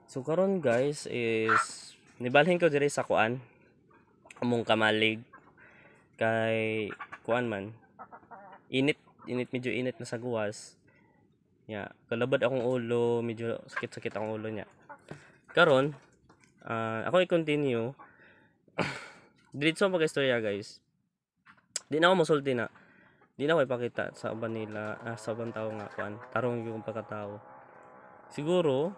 So karon guys is nibalhin ko diri sa kuan among kamalig kay kuan man init medyo init na sa guwas ya kalabad akong ulo medyo sakit akong ulo niya karon ako i-continue diretso mag-istorya guys di na ako mosulti na di na ako ipakita sa uban nila sa ubang tao nga kuan tarong yung pagkatao siguro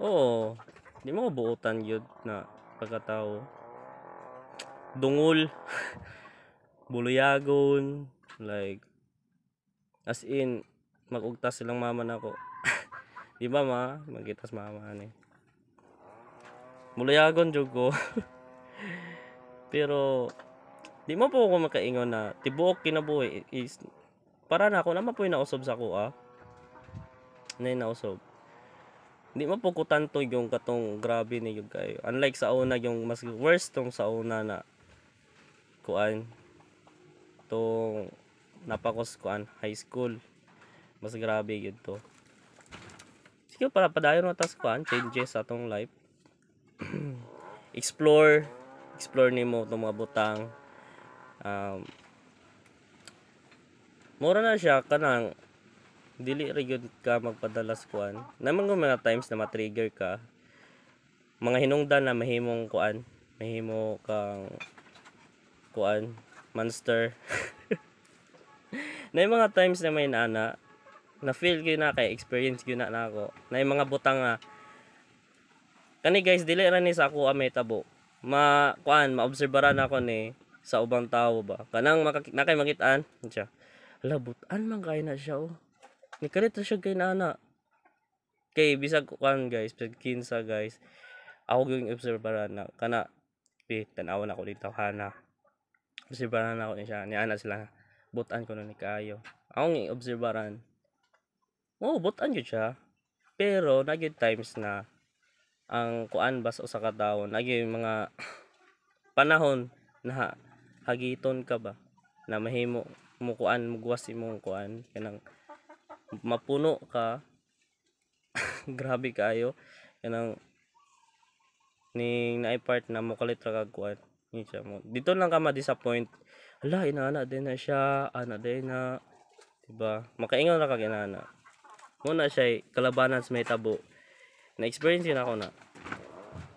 oo di mo buutan yun na pagkatao dungol buluyagon like as in magugtas silang mama nako di ba magitas mama ani buluyagon jud ko pero di mo po ako makaingon na tibuok kinabuhi is para na ako naman po nausob sa kuha na nausob di mo po ko tanto yung katong grabe ni yung kayo unlike sa una yung mas worst tong sa una na kuan tong napakos kuan high school mas grabe yun to sige para padayon na tas kuan changes sa atong life explore nimo itong mga butang mura na siya kanang dili ra gyud ka magpadalas kuan naman ng mga times na ma-trigger ka mga hinungdan na mahimong kuan mahimo kang kuan monster na yung mga times na may nana na feel ko na kay experience ko na ako na yung mga butang nga kani guys dili ra ni sa ako may tabo maobserbaran ako ni sa ubang tao ba kanang nakay makit-an siya hala butan man kay na siya ni kalit siya kay nana kay bisag kuan guys bisag kinsa guys ako yung obserbaran na kana tanawan ako dito hana obserbaran ako ni siya ni ana sila butan ko na ni kayo akong obserbaran butan gyud siya pero nagyud times na ang kuan bas usa ka tawo nagyud mga panahon na hagiton ka ba na mahimo mo kuan mugwas imong kuan kanang mapuno ka grabe kayo kanang ning naay part na mo kalit ra kag kuan ni siya mo dito lang ka ma-disappoint hala inana din na siya ana din na diba makaingon ra kag inana muna siya kalabanan sa may tabo na experience yun ako na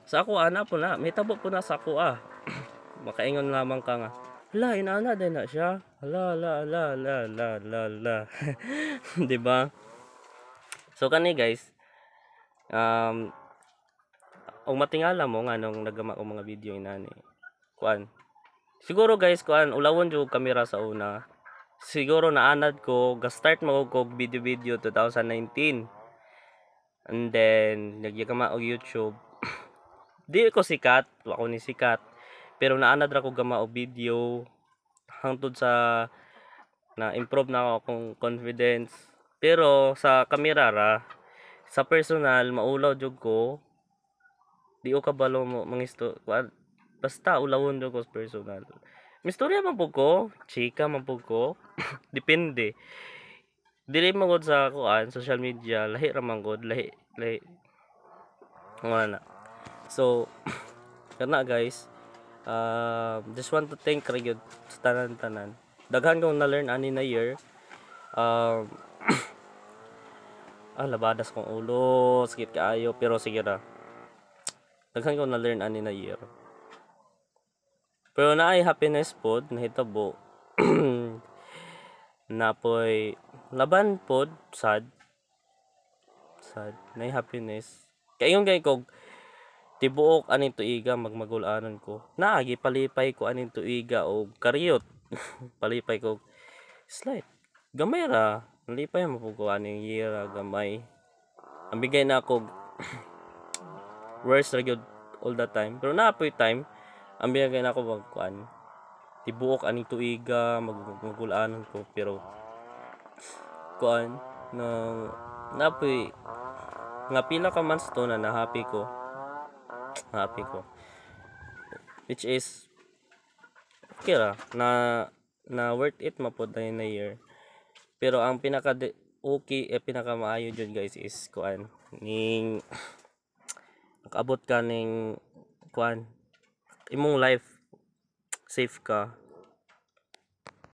sa ako ana po na may tabo po na sa ako makaingon lamang ka nga hala inana din na siya hala diba so kani guys ang matingala mo nga nung nagama ko mga video inani kuan siguro guys kuan ulawon jud kamera sa una siguro naanad ko ga-start mo ko video 2019 and then nagyagama og YouTube di ko sikat wa ko ni sikat pero naanad ra ko gama og video hangtod sa na improve na ako akong confidence pero sa kamera ra sa personal maulaw jud ko di ko kabalo mo mangisto basta ulawon jud ko sa personal mistorya man pud ko chika man pud ko depende dili man gud sa kuan social media lahi ra man gud lahi wala na so kana guys just want to thank ra gyud sa tanan daghan kong na-learn ani na year labadas kong ulo sakit kaayo pero sige ra daghan kong na-learn ani na year pero naay happiness pod nahitabo napoy laban pod sad naay happiness kaingon kay kog tibuok aning tuiga magmagul-anon ko naagi palipay ko aning tuiga og karyot palipay ko slight gamay ra nalipay mo ko aning year gamay ang bigay na ako worst ra gyud all the time pero naapoy time ang bigay na ako magkuan tibuok aning tuiga magul-anon ko pero kuan na naapoy nga pila ka months to na happy ko which is okay ra na worth it mapod na year pero ang pinaka okay pinakamaayo jud guys is kuan ning nakaabot ka ning kuan imong life safe ka